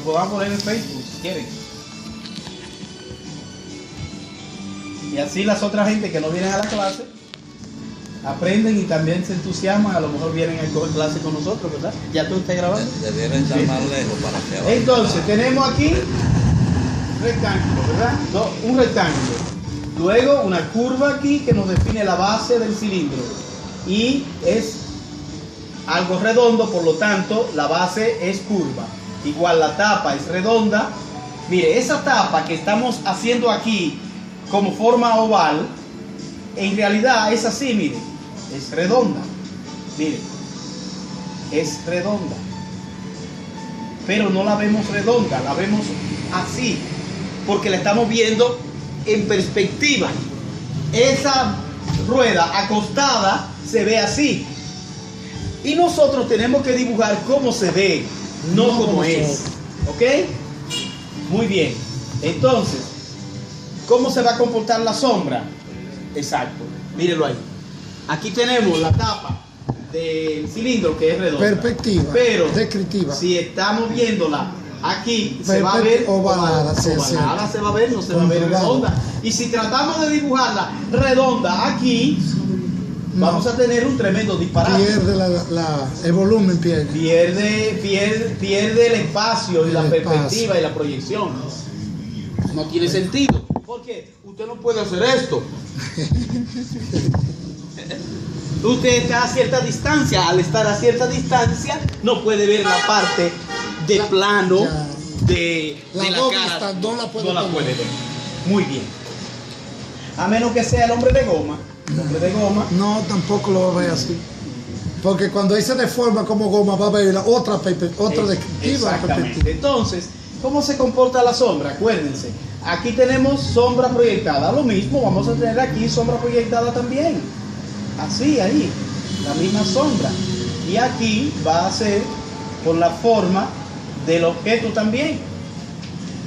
podamos poner en Facebook si quieren. Y así las otras gente que no vienen a la clase aprenden y también se entusiasman, a lo mejor vienen a coger clase con nosotros, ¿verdad? ¿Ya tú estás grabando? Debieron estar más lejos para que Entonces, tenemos aquí rectángulo, ¿verdad? No, un rectángulo. Luego una curva aquí que nos define la base del cilindro. Y es algo redondo, por lo tanto, la base es curva. Igual la tapa es redonda. Mire, esa tapa que estamos haciendo aquí como forma oval, en realidad es así, mire, es redonda. Mire, es redonda. Pero no la vemos redonda, la vemos así, porque la estamos viendo en perspectiva. Esa rueda acostada se ve así. Y nosotros tenemos que dibujar cómo se ve, no como es. ¿Ok? Muy bien. Entonces, ¿cómo se va a comportar la sombra? Exacto. Mírenlo ahí. Aquí tenemos la tapa del cilindro que es redonda. Perspectiva. Pero descriptiva. si estamos viéndola aquí, se va a ver ovalada. Ovalada se va a ver, no se va a ver redonda. Y si tratamos de dibujarla redonda aquí, vamos a tener un tremendo disparate. Pierde el volumen, pierde el espacio y la perspectiva y la proyección. No tiene sentido. Porque usted no puede hacer esto. Usted está a cierta distancia. Al estar a cierta distancia, no puede ver la parte de plano de la cara. No la puede ver. Muy bien. A menos que sea el hombre de goma. El hombre de goma. No, tampoco lo va a ver así. Porque cuando ahí se deforma como goma, va a ver otra descriptiva. Exactamente. Entonces, ¿cómo se comporta la sombra? Acuérdense. Aquí tenemos sombra proyectada. Lo mismo, vamos a tener aquí sombra proyectada también. Así, ahí. La misma sombra. Y aquí va a ser con la forma del objeto también.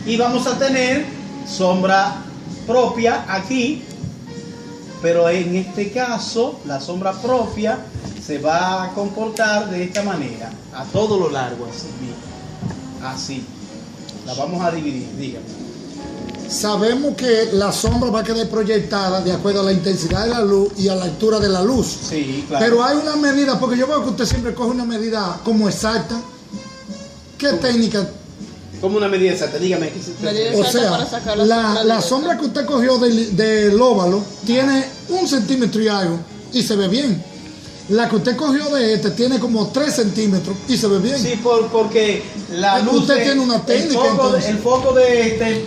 Y vamos a tener sombra propia aquí. Pero en este caso, la sombra propia se va a comportar de esta manera. A todo lo largo, así. Mira. Así. La vamos a dividir, dígame. Sabemos que la sombra va a quedar proyectada de acuerdo a la intensidad de la luz y a la altura de la luz. Sí, claro. Pero hay una medida, porque yo veo que usted siempre coge una medida como exacta. ¿Qué técnica? Como una medida exacta, dígame. O sea, la sombra que usted cogió del óvalo tiene 1 centímetro y algo y se ve bien. La que usted cogió de este tiene como 3 centímetros y se ve bien. Sí, porque la luz. Usted tiene una técnica. El foco de este,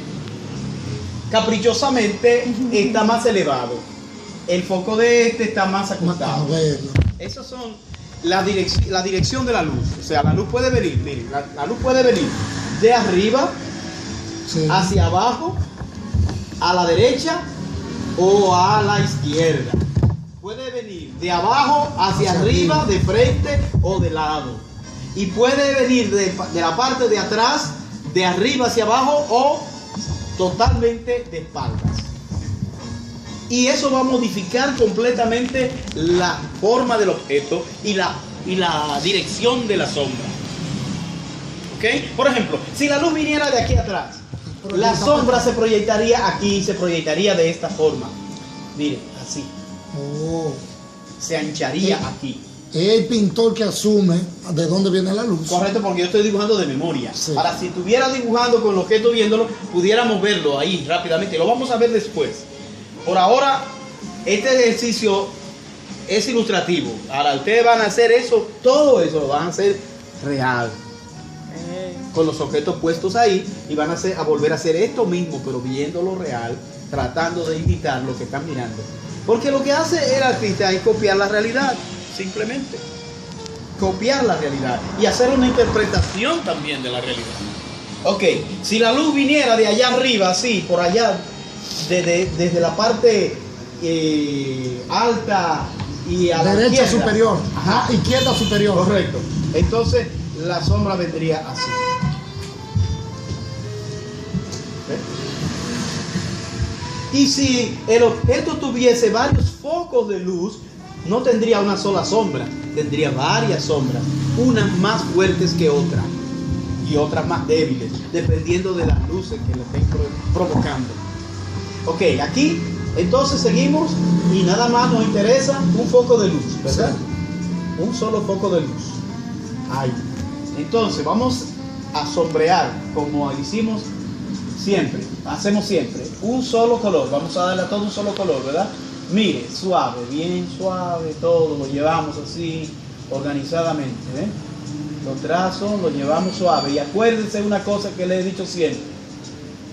caprichosamente, está más elevado. El foco de este está más acostado. Esas son la dirección de la luz. O sea, la luz puede venir, miren, la luz puede venir de arriba hacia abajo, a la derecha o a la izquierda. Puede venir de abajo hacia arriba, de frente o de lado. Y puede venir de la parte de atrás, de arriba hacia abajo o totalmente de espaldas. Y eso va a modificar completamente la forma del objeto y la dirección de la sombra. ¿Ok? Por ejemplo, si la luz viniera de aquí atrás, la sombra se proyectaría aquí, se proyectaría de esta forma. Miren, así. Se ancharía aquí. Es el pintor que asume de dónde viene la luz. Correcto, porque yo estoy dibujando de memoria. Sí. Ahora, si estuviera dibujando con lo que estoy viéndolo, pudiéramos verlo ahí rápidamente. Lo vamos a ver después. Por ahora, este ejercicio es ilustrativo. Ahora, ustedes van a hacer eso, todo eso lo van a hacer real. Con los objetos puestos ahí y van a volver a hacer esto mismo, pero viéndolo real, tratando de imitar lo que están mirando. Porque lo que hace el artista es copiar la realidad, simplemente. Copiar la realidad y hacer una interpretación también de la realidad. Ok, si la luz viniera de allá arriba, así, por allá, desde la parte alta y a la derecha izquierda, superior, ajá, izquierda superior. Correcto. Entonces la sombra vendría así. Y si el objeto tuviese varios focos de luz, no tendría una sola sombra, tendría varias sombras, unas más fuertes que otras. y otras más débiles, dependiendo de las luces que le estén provocando. Ok, aquí entonces seguimos y nada más nos interesa un foco de luz, ¿verdad? Sí. Un solo foco de luz. Ahí. Entonces vamos a sombrear como hicimos siempre, hacemos siempre, un solo color. Vamos a darle a todo un solo color, ¿verdad? Mire, suave, bien suave, todo lo llevamos así, organizadamente, ¿eh? Los trazos los llevamos suave. Y acuérdense una cosa que le he dicho siempre: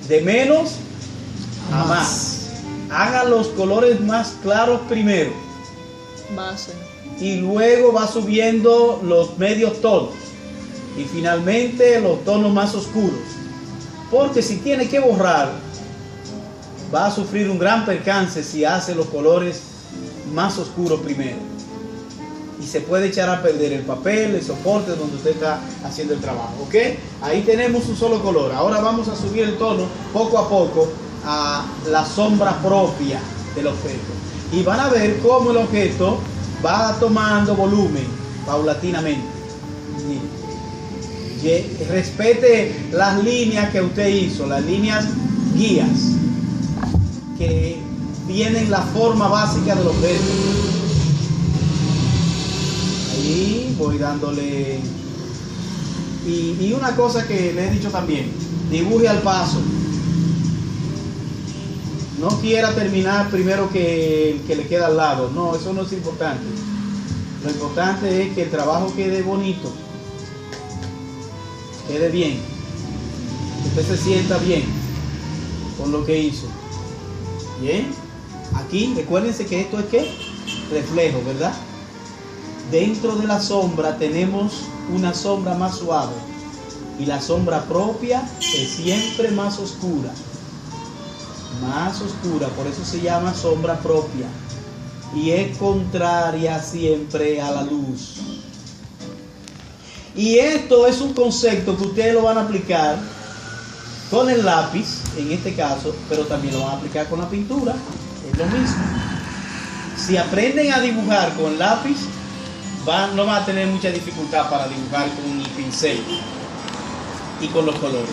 de menos a más. Hagan los colores más claros primero. Base. Y luego va subiendo los medios tonos. Y finalmente los tonos más oscuros. Porque si tiene que borrar, va a sufrir un gran percance si hace los colores más oscuros primero. Y se puede echar a perder el papel, el soporte donde usted está haciendo el trabajo. ¿Ok? Ahí tenemos un solo color. Ahora vamos a subir el tono poco a poco a la sombra propia del objeto. Y van a ver cómo el objeto va tomando volumen paulatinamente. Respete las líneas que usted hizo, las líneas guías que tienen la forma básica del objeto. Ahí voy dándole. Y una cosa que le he dicho también: dibuje al paso. No quiera terminar primero que el que le queda al lado. No, eso no es importante. Lo importante es que el trabajo quede bonito, quede bien, que usted se sienta bien con lo que hizo. Bien, aquí recuérdense que esto es ¿qué? Reflejo, ¿verdad? Dentro de la sombra tenemos una sombra más suave y la sombra propia es siempre más oscura. Más oscura, por eso se llama sombra propia y es contraria siempre a la luz. Y esto es un concepto que ustedes lo van a aplicar con el lápiz, en este caso, pero también lo van a aplicar con la pintura, es lo mismo. Si aprenden a dibujar con lápiz, no van a tener mucha dificultad para dibujar con el pincel y con los colores.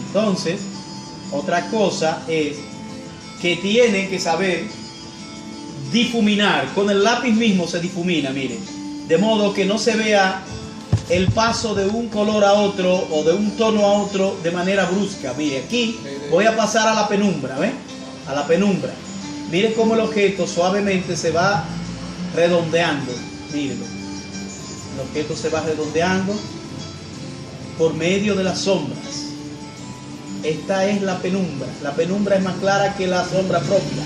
Entonces, otra cosa es que tienen que saber difuminar. Con el lápiz mismo se difumina, miren, de modo que no se vea el paso de un color a otro o de un tono a otro de manera brusca. Mire, aquí voy a pasar a la penumbra, ¿ven? A la penumbra. Miren cómo el objeto suavemente se va redondeando. Mírenlo. El objeto se va redondeando por medio de las sombras. Esta es la penumbra. La penumbra es más clara que la sombra propia.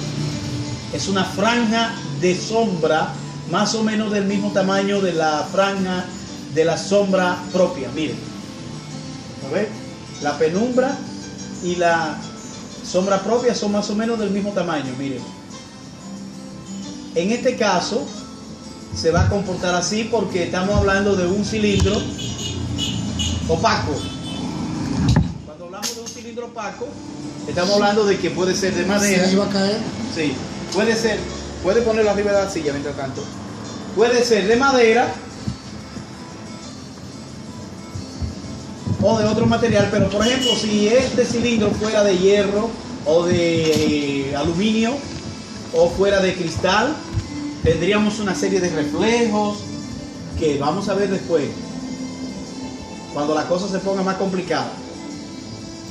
Es una franja de sombra más o menos del mismo tamaño de la franja de la sombra propia. Miren. ¿Lo ven? La penumbra y la sombra propia son más o menos del mismo tamaño. Miren. En este caso se va a comportar así porque estamos hablando de un cilindro opaco. Cuando hablamos de un cilindro opaco, estamos hablando de que puede ser de madera. ¿Se iba a caer? Sí, puede ser. Puede ponerlo arriba de la silla mientras tanto. Puede ser de madera o de otro material, pero por ejemplo, si este cilindro fuera de hierro o de aluminio o fuera de cristal, tendríamos una serie de reflejos que vamos a ver después, cuando la cosa se ponga más complicada.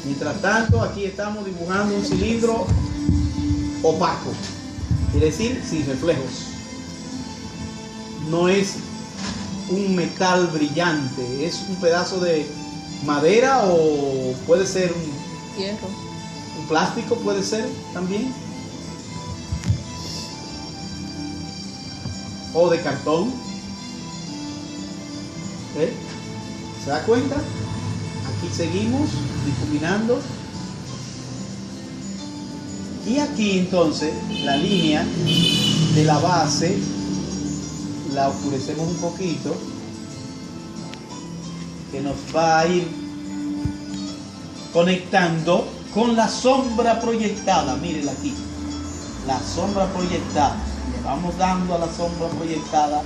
Mientras tanto, aquí estamos dibujando un cilindro opaco, quiere decir sin reflejos. No es un metal brillante, es un pedazo de madera o puede ser hierro. Un plástico, puede ser también, o de cartón. ¿Eh? ¿Se da cuenta? Aquí seguimos difuminando. Y aquí entonces la línea de la base la oscurecemos un poquito, que nos va a ir conectando con la sombra proyectada. Mírenla aquí, la sombra proyectada. Le vamos dando a la sombra proyectada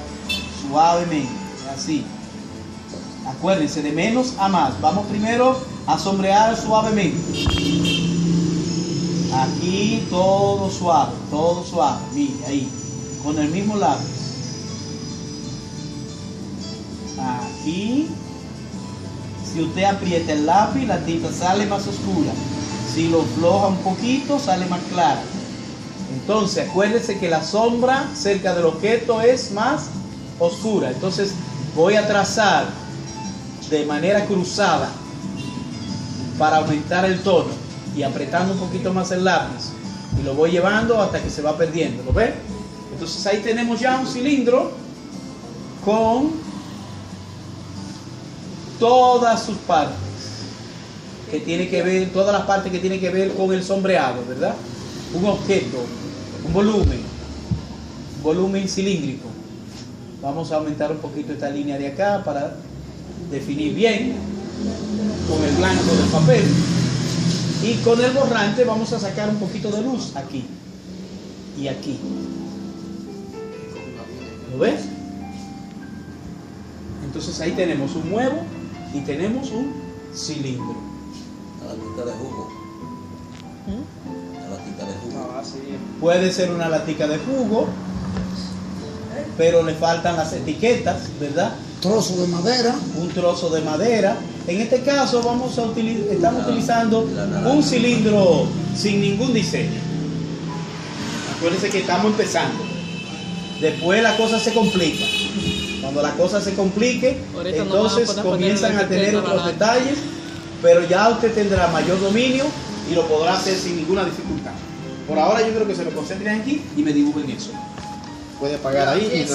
suavemente, así. Acuérdense, de menos a más. Vamos primero a sombrear suavemente. Aquí todo suave, mire ahí, con el mismo lápiz. Aquí, si usted aprieta el lápiz, la tinta sale más oscura. Si lo afloja un poquito, sale más clara. Entonces, acuérdese que la sombra cerca del objeto es más oscura. Entonces, voy a trazar de manera cruzada para aumentar el tono y apretando un poquito más el lápiz. Y lo voy llevando hasta que se va perdiendo. ¿Lo ven? Entonces, ahí tenemos ya un cilindro con todas sus partes que tiene que ver, todas las partes que tienen que ver con el sombreado, ¿verdad? Un objeto, un volumen cilíndrico. Vamos a aumentar un poquito esta línea de acá para definir bien con el blanco del papel, y con el borrante vamos a sacar un poquito de luz aquí y aquí. ¿Lo ves? Entonces ahí tenemos un huevo y tenemos un cilindro. A la tinta de jugo. A la tinta de jugo. Puede ser una latica de jugo, pero le faltan las etiquetas, ¿verdad? Trozo de madera. Un trozo de madera. En este caso estamos utilizando un cilindro sin ningún diseño. Acuérdense que estamos empezando. Después la cosa se complica. Cuando la cosa se complique, Ahorita entonces comienzan a tener otros detalles, pero ya usted tendrá mayor dominio y lo podrá hacer sin ninguna dificultad. Por ahora yo creo que se lo concentren aquí y me dibujen eso. Puede apagar ahí.